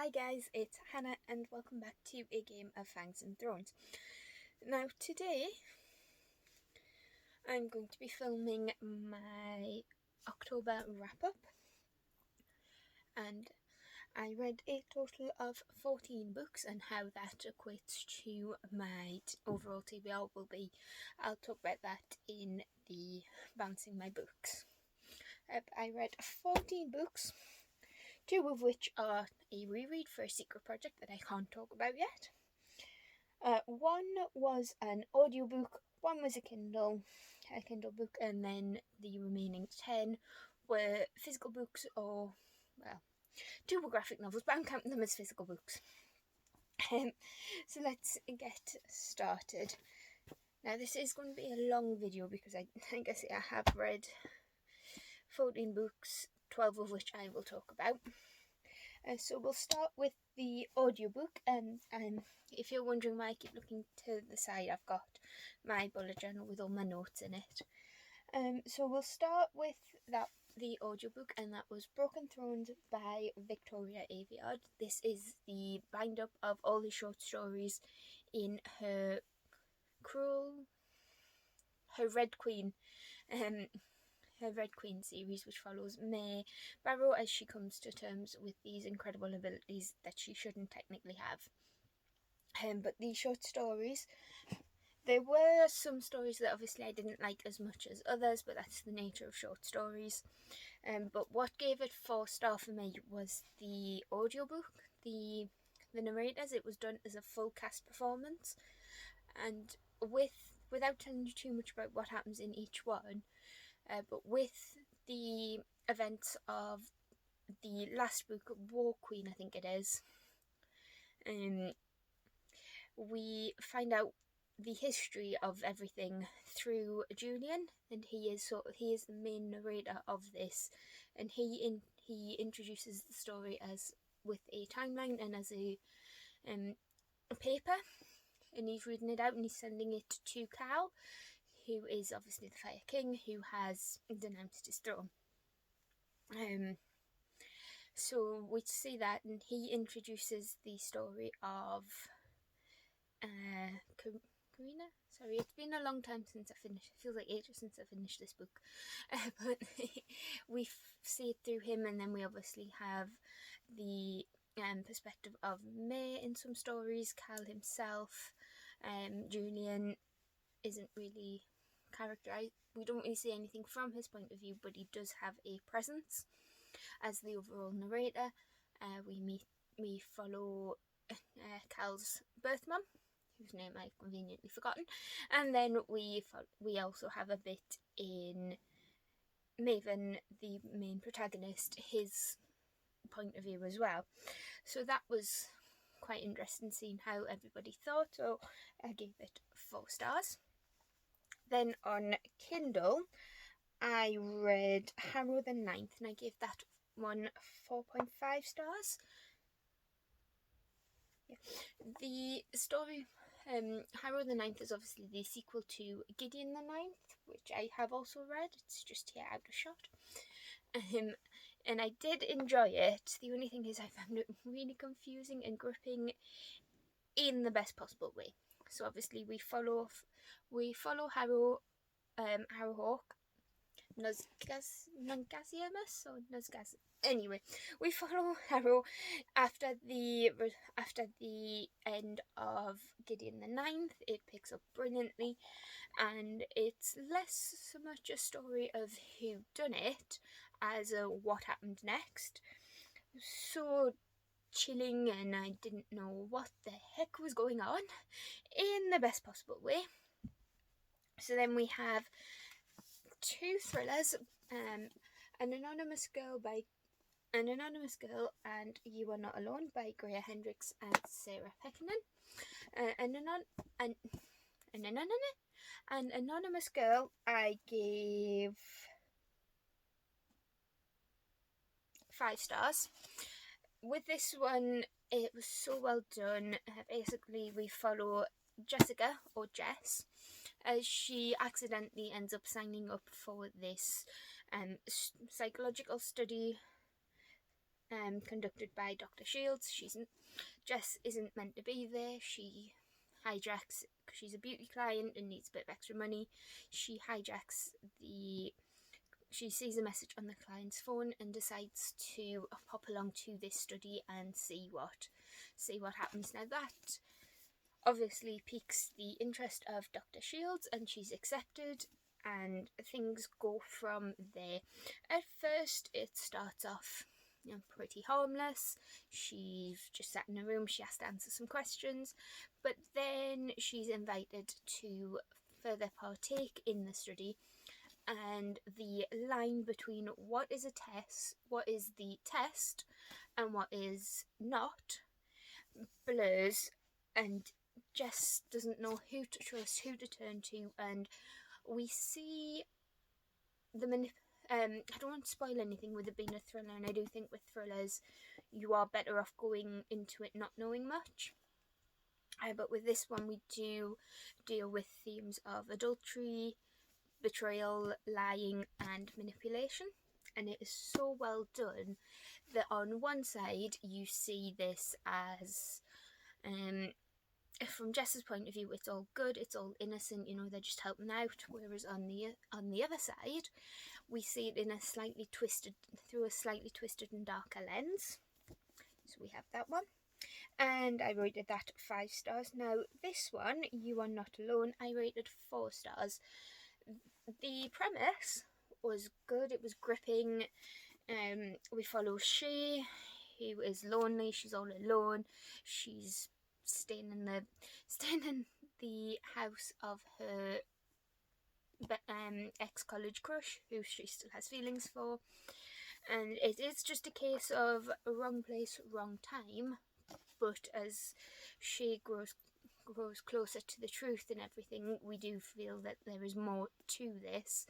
Hi guys, it's Hannah and welcome back to a game of Fangs and Thrones. Now today I'm going to be filming my October wrap-up, and I read a total of 14 books, and how that equates to my overall TBR will be, I'll talk about that in the Bouncing My Books. I read 14 books, 2 of which are a reread for a secret project that I can't talk about yet. One was an audiobook, one was a Kindle book, and then the remaining 10 were physical books, or, well, 2 were graphic novels, but I'm counting them as physical books. So let's get started. Now this is going to be a long video because I guess I have read 14 books, 12 of which I will talk about. So we'll start with the audiobook, and if you're wondering why I keep looking to the side, I've got my bullet journal with all my notes in it. So we'll start with the audiobook, and that was Broken Thrones by Victoria Aveyard. This is the bind up of all the short stories in her Red Queen series, which follows May Barrow as she comes to terms with these incredible abilities that she shouldn't technically have. But these short stories, there were some stories that obviously I didn't like as much as others, but that's the nature of short stories. But what gave it 4-star for me was the audiobook, the narrators. It was done as a full cast performance, and without telling you too much about what happens in each one, but with the events of the last book, War Queen, I think it is, we find out the history of everything through Julian, and he is the main narrator of this, and he introduces the story as with a timeline and as a paper, and he's reading it out and he's sending it to Cal, who is obviously the Fire King, who has denounced his throne. So we see that, and he introduces the story of Karina. Sorry, it's been a long time since I finished. It feels like ages since I finished this book. But we see it through him, and then we obviously have the perspective of May in some stories. Cal himself, Julian isn't really characterized. We don't really see anything from his point of view, but he does have a presence as the overall narrator. We follow Cal's birth mum, whose name I've conveniently forgotten, and then we also have a bit in Maven, the main protagonist, his point of view as well. So that was quite interesting seeing how everybody thought, so I gave it 4 stars. Then on Kindle I read Harrow the Ninth, and I gave that one 4.5 stars. Yeah. The story, Harrow the Ninth, is obviously the sequel to Gideon the Ninth, which I have also read. It's just here out of shot. And I did enjoy it. The only thing is I found it really confusing and gripping in the best possible way. So obviously we follow Harrow, Harrowhawk, Nungaziamus or Nuzgaz. Anyway, we follow Harrow after the end of Gideon the Ninth. It picks up brilliantly, and it's less so much a story of who done it as what happened next. So chilling, and I didn't know what the heck was going on in the best possible way. So then we have 2 thrillers, An Anonymous Girl and You Are Not Alone by Greer Hendricks and Sarah Pekkanen. An Anonymous Girl I gave 5 stars. With this one, it was so well done. Basically, we follow Jessica, or Jess, as she accidentally ends up signing up for this psychological study conducted by Dr. Shields. Jess isn't meant to be there. She hijacks, because she's a beauty client and needs a bit of extra money. She sees a message on the client's phone and decides to pop along to this study and see what happens. Now that obviously piques the interest of Dr. Shields, and she's accepted, and things go from there. At first it starts off pretty harmless. She's just sat in a room, she has to answer some questions, but then she's invited to further partake in the study, and the line between what is the test and what is not blurs, and Jess doesn't know who to trust, who to turn to, and we see I don't want to spoil anything with it being a thriller, and I do think with thrillers you are better off going into it not knowing much. But with this one we do deal with themes of adultery, betrayal, lying and manipulation, and it is so well done that on one side you see this as from Jess's point of view, it's all good, it's all innocent, they're just helping out, whereas on the other side we see it through a slightly twisted and darker lens. So we have that one, and I rated that 5 stars. Now this one, You Are Not Alone, I rated 4 stars. The premise was good, it was gripping. We follow Shay, who is lonely, she's all alone, she's staying in the house of her ex-college crush, who she still has feelings for, and it is just a case of wrong place, wrong time. But as she grows closer to the truth and everything, we do feel that there is more to this.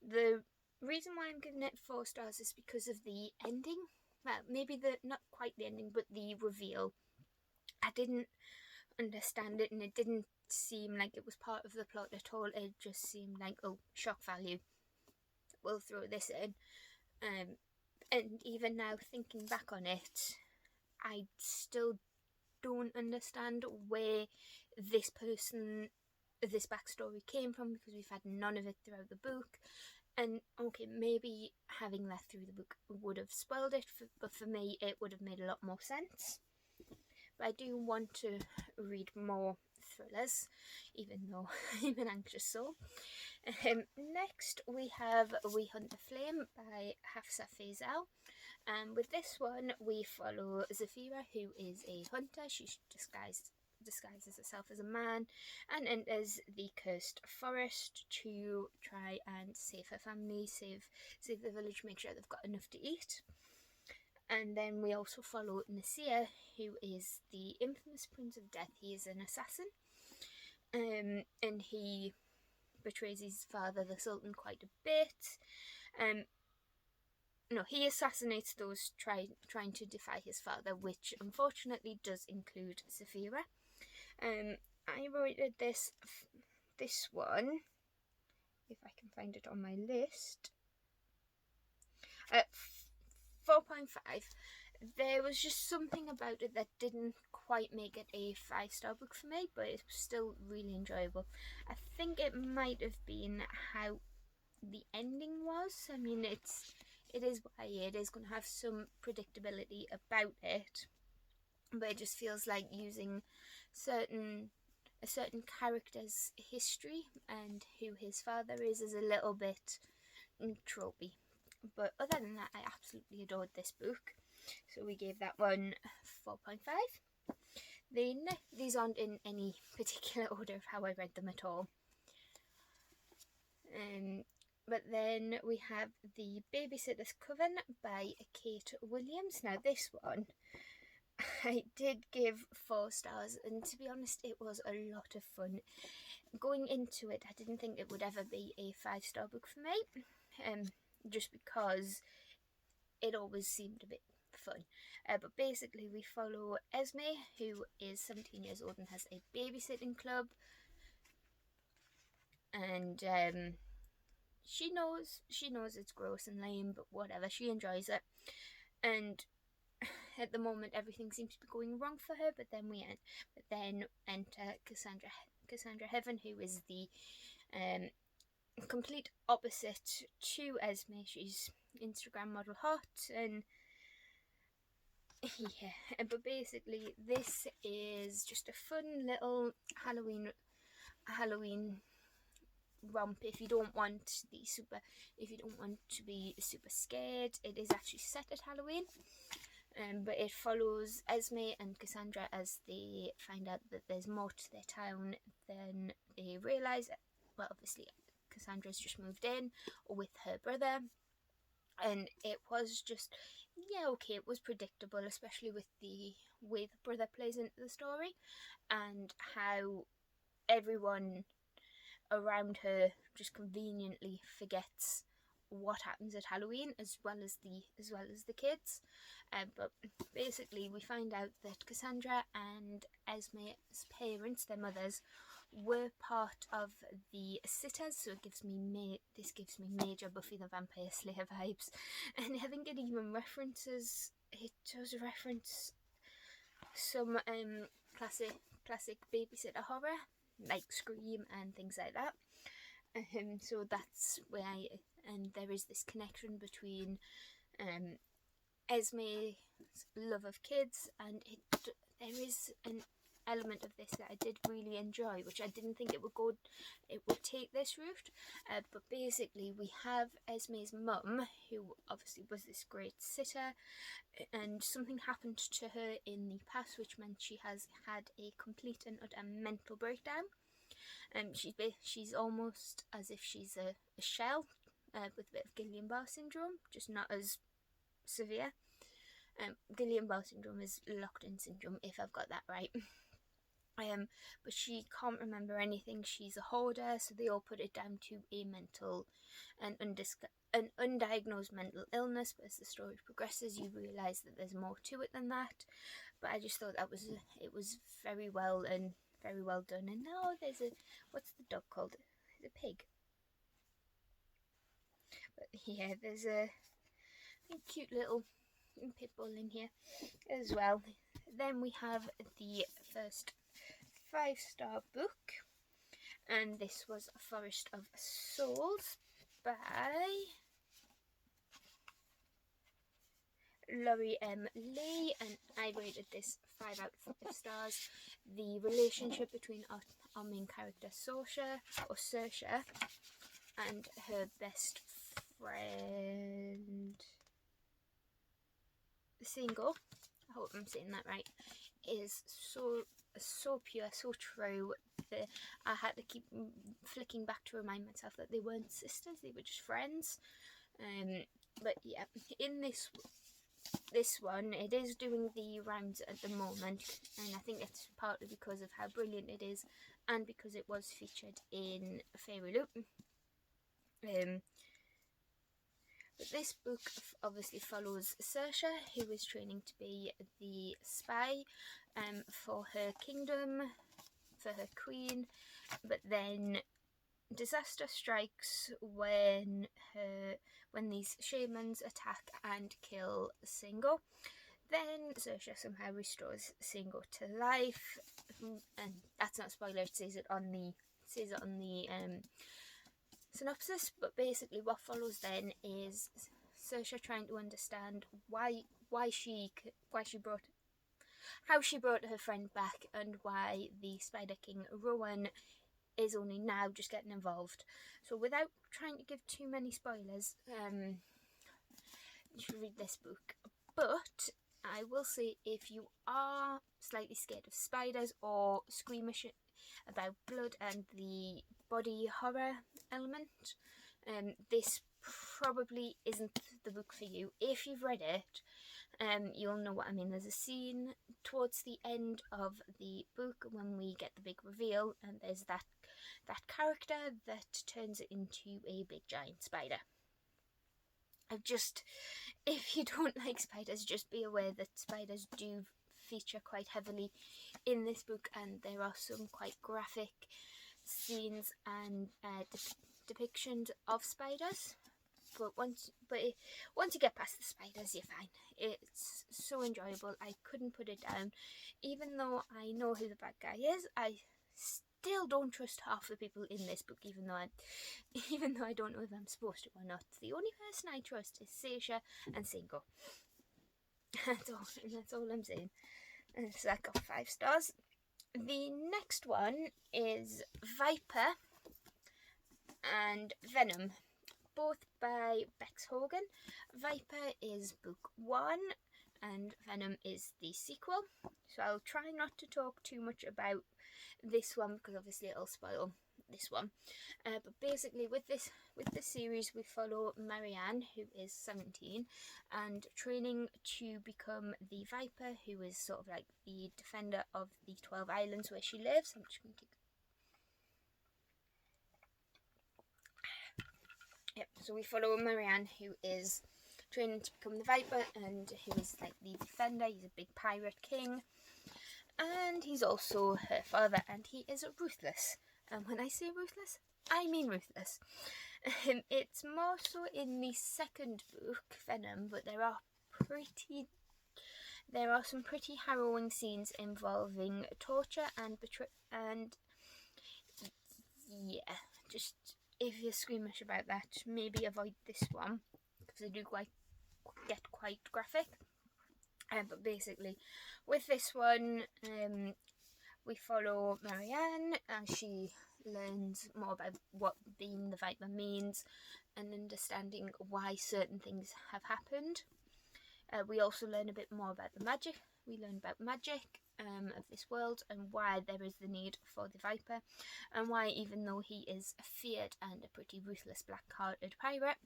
The reason why I'm giving it 4 stars is because of the ending. Well, maybe not quite the ending, but the reveal. I didn't understand it, and it didn't seem like it was part of the plot at all. It just seemed like, oh, shock value, we'll throw this in. And even now, thinking back on it, I still don't understand where this backstory came from, because we've had none of it throughout the book. And okay, maybe having that through the book would have spoiled it, but for me it would have made a lot more sense. But I do want to read more thrillers, even though I'm an anxious soul. Next we have We Hunt the Flame by Hafsa Faisal. With this one we follow Zafira, who is a hunter. She disguises herself as a man and enters the cursed forest to try and save her family, save the village, make sure they've got enough to eat. And then we also follow Nasir, who is the infamous Prince of Death. He is an assassin, and he betrays his father, the Sultan, quite a bit. He assassinates those trying to defy his father, which unfortunately does include Saphira. I rated this one, if I can find it on my list, 4.5. There was just something about it that didn't quite make it a 5-star book for me, but it was still really enjoyable. I think it might have been how the ending was. I mean, it is YA, it is going to have some predictability about it, but it just feels like using a certain character's history and who his father is a little bit tropey. But other than that, I absolutely adored this book, so we gave that one 4.5. These aren't in any particular order of how I read them at all. But then we have The Babysitter's Coven by Kate Williams. Now this one I did give 4 stars, and to be honest it was a lot of fun. Going into it I didn't think it would ever be a 5-star book for me, just because it always seemed a bit fun. But basically we follow Esme, who is 17 years old and has a babysitting club, and she knows it's gross and lame, but whatever, she enjoys it. And at the moment everything seems to be going wrong for her, but then enter Cassandra Heaven, who is the complete opposite to Esme. She's Instagram model hot, and yeah, but basically this is just a fun little Halloween romp. If you don't want to be super scared, it is actually set at Halloween. But it follows Esme and Cassandra as they find out that there's more to their town than they realise. Well, obviously Cassandra's just moved in with her brother, and it was just, okay, it was predictable, especially with the way the brother plays into the story and how everyone around her just conveniently forgets what happens at Halloween, as well as the kids. But basically we find out that Cassandra and Esme's parents, their mothers, were part of the Sitters, so this gives me major Buffy the Vampire Slayer vibes. And I think it does reference some classic babysitter horror like Scream and things like that. So that's where and there is this connection between Esme's love of kids, and there is an element of this that I did really enjoy, which I didn't think it would take this route. But basically we have Esme's mum, who obviously was this great sitter, and something happened to her in the past which meant she has had a complete and utter mental breakdown. She's almost as if she's a shell, with a bit of Guillain-Barré syndrome, just not as severe. Guillain-Barré syndrome is locked-in syndrome, if I've got that right. But she can't remember anything. She's a hoarder, so they all put it down to an undiagnosed mental illness. But as the story progresses, you realise that there's more to it than that. But I just thought it was very well done. And now what's the dog called? It's a pig. But yeah, there's a cute little pit bull in here as well. Then we have the first 5-star book, and this was Forest of Souls by Laurie M. Lee, and I rated this 5 out of 5 stars. The relationship between our main character Saoirse and her best friend Single, I hope I'm saying that right, is so pure, so true, that I had to keep flicking back to remind myself that they weren't sisters, they were just friends. But yeah, in this one, it is doing the rounds at the moment, and I think it's partly because of how brilliant it is, and because it was featured in Fairy Loot. But this book obviously follows Saoirse, who is training to be the spy for her kingdom, for her queen, but then disaster strikes when these shamans attack and kill Singo. Then Saoirse somehow restores Singo to life, and that's not a spoiler, it says it on the synopsis. But basically what follows then is Saoirse trying to understand how she brought her friend back, and why the Spider King Rowan is only now just getting involved. So without trying to give too many spoilers, you should read this book. But I will say, if you are slightly scared of spiders or squeamish about blood and the body horror element, this probably isn't the book for you. If you've read it, you'll know what I mean. There's a scene towards the end of the book when we get the big reveal, and there's that character that turns it into a big giant spider. If you don't like spiders, just be aware that spiders do feature quite heavily in this book, and there are some quite graphic scenes and depictions of spiders. but once you get past the spiders, you're fine. It's so enjoyable. I couldn't put it down. Even though I know who the bad guy is, I still don't trust half the people in this book, even though I don't know if I'm supposed to or not. The only person I trust is Seisha and Singo. That's all I'm saying. So that got 5 stars. The next one is Viper and Venom, both by Bex Hogan. Viper is book 1 and Venom is the sequel. So I'll try not to talk too much about this one because obviously it'll spoil this one. But basically with this series we follow Marianne, who is 17 and training to become the Viper, who is sort of like the defender of the 12 islands where she lives. I'm just going to so we follow Marianne, who is training to become the Viper and who is like the defender. He's a big pirate king and he's also her father, and he is ruthless. And when I say ruthless, I mean ruthless. It's more so in the second book, Venom, but there are some pretty harrowing scenes involving torture and yeah, just if you're squeamish about that, maybe avoid this one because they do get quite graphic. But basically, with this one, we follow Marianne as she learns more about what being the Viper means and understanding why certain things have happened. We also learn a bit more about the magic. We learn about magic of this world and why there is the need for the Viper, and why even though he is feared and a pretty ruthless black-hearted pirate,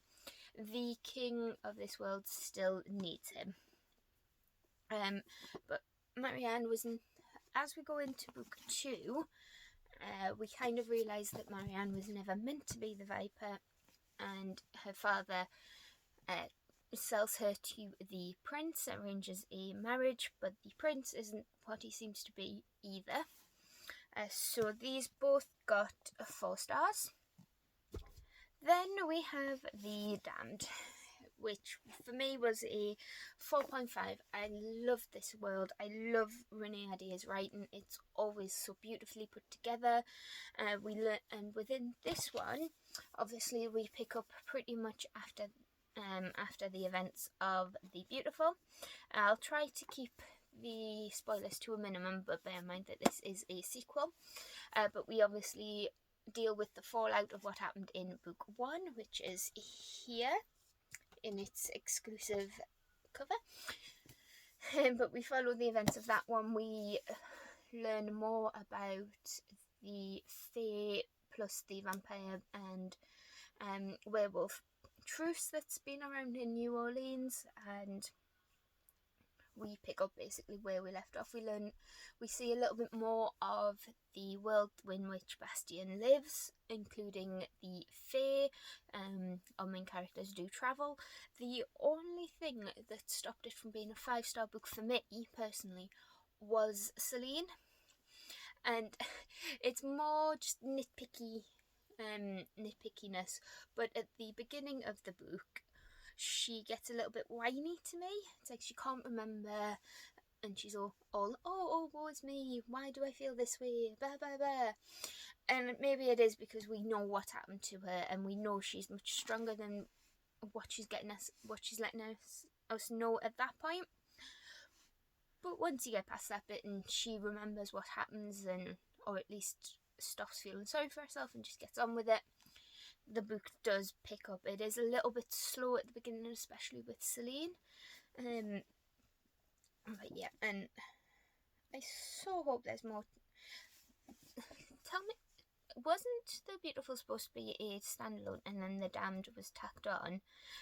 the king of this world still needs him. But Marianne as we go into book 2, we kind of realise that Marianne was never meant to be the Viper, and her father sells her to the prince, arranges a marriage, but the prince isn't what he seems to be either. So these both got 4 stars. Then we have The Damned, which for me was a 4.5. I love this world. I love Renee Ahdieh's writing. It's always so beautifully put together. And within this one, obviously we pick up pretty much after the events of The Beautiful. I'll try to keep the spoilers to a minimum, but bear in mind that this is a sequel. But we obviously deal with the fallout of what happened in book 1, which is here in its exclusive cover. But we follow the events of that one. We learn more about the Fae plus the vampire and werewolf truce that's been around in New Orleans, and we pick up basically where we left off. We see a little bit more of the world in which Bastien lives, including the Fae. Our main characters do travel. The only thing that stopped it from being a 5-star book for me personally was Celine, and it's more just nitpickiness. But at the beginning of the book, she gets a little bit whiny to me. It's like she can't remember, and she's all oh woe is me, why do I feel this way, blah blah blah. And maybe it is because we know what happened to her, and we know she's much stronger than what she's letting us know at that point. But once you get past that bit and she remembers what happens, or at least stops feeling sorry for herself and just gets on with it, the book does pick up. It is a little bit slow at the beginning, especially with Celine. But yeah, and I so hope there's more. Tell me, wasn't The Beautiful supposed to be a standalone and then The Damned was tacked on?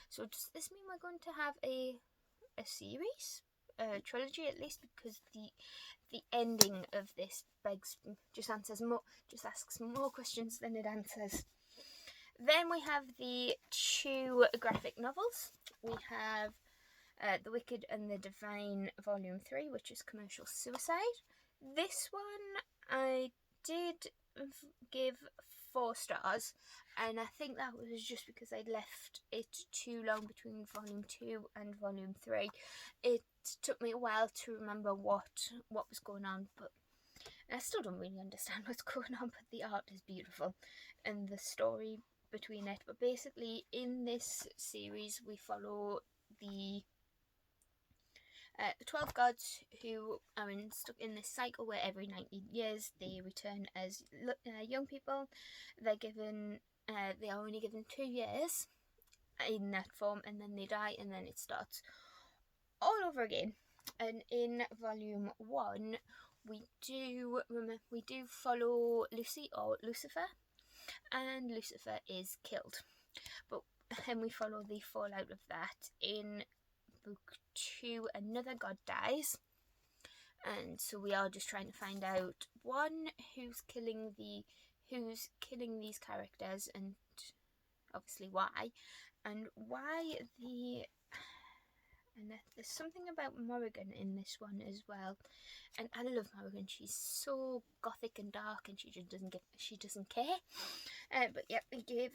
So does this mean we're going to have a series? A trilogy at least, because the ending of this just asks more questions than it answers. Then we have the 2 graphic novels. We have The Wicked and the Divine Volume 3, which is commercial suicide. This one I did give 4 stars, and I think that was just because I'd left it too long between volume 2 and volume 3. It took me a while to remember what was going on, but I still don't really understand what's going on, but the art is beautiful and the story between it. But basically in this series we follow the 12 gods who are stuck in this cycle where every 90 years they return as young people. They're given, they are only given 2 years in that form, and then they die, and then it starts all over again. And in volume 1, we do follow Lucy, or Lucifer, and Lucifer is killed. But then we follow the fallout of that. In book 2, another god dies, and so we are just trying to find out, one, who's killing these characters, and obviously why, and there's something about Morrigan in this one as well, and I love Morrigan. She's so gothic and dark, and she doesn't care. But yeah, we gave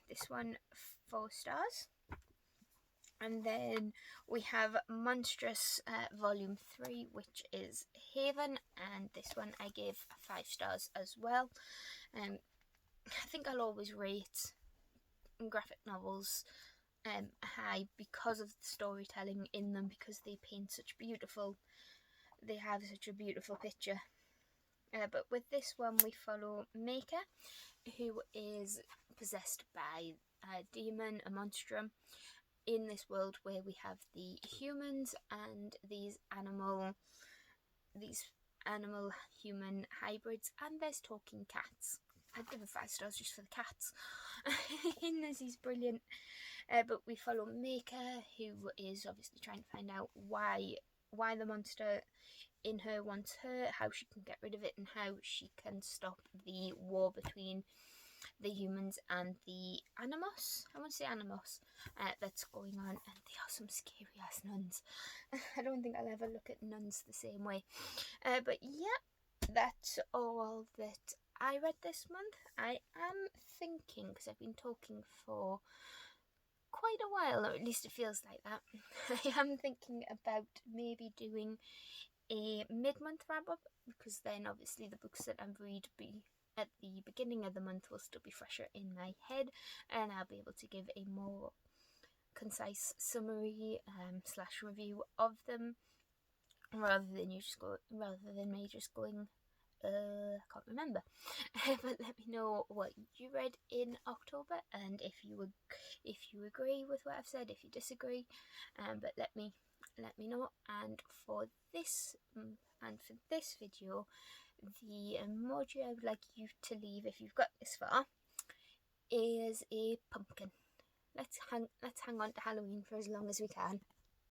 this one 4 stars. And then we have Monstrous volume 3, which is Haven, and this one I gave 5 stars as well. I think I'll always rate graphic novels high because of the storytelling in them, because they have such a beautiful picture. But with this one we follow Maker, who is possessed by a demon, a monstrum, in this world where we have the humans and these animal human hybrids, and there's talking cats. I'd give it 5 stars just for the cats. In this, he's brilliant. But we follow Maker, who is obviously trying to find out why the monster in her wants her, how she can get rid of it, and how she can stop the war between the humans and the Animos. I want to say Animos. That's going on, and they are some scary ass nuns. I don't think I'll ever look at nuns the same way. But yeah, that's all that I read this month. I am thinking, because I've been talking for quite a while, or at least it feels like that, I am thinking about maybe doing a mid-month wrap-up, because then obviously the books that I've read at the beginning of the month will still be fresher in my head, and I'll be able to give a more concise summary slash review of them, rather than me just going I can't remember. But let me know what you read in October, and if you agree with what I've said, if you disagree, but let me know. And for this video, the emoji I would like you to leave, if you've got this far, is a pumpkin. Let's hang on to Halloween for as long as we can.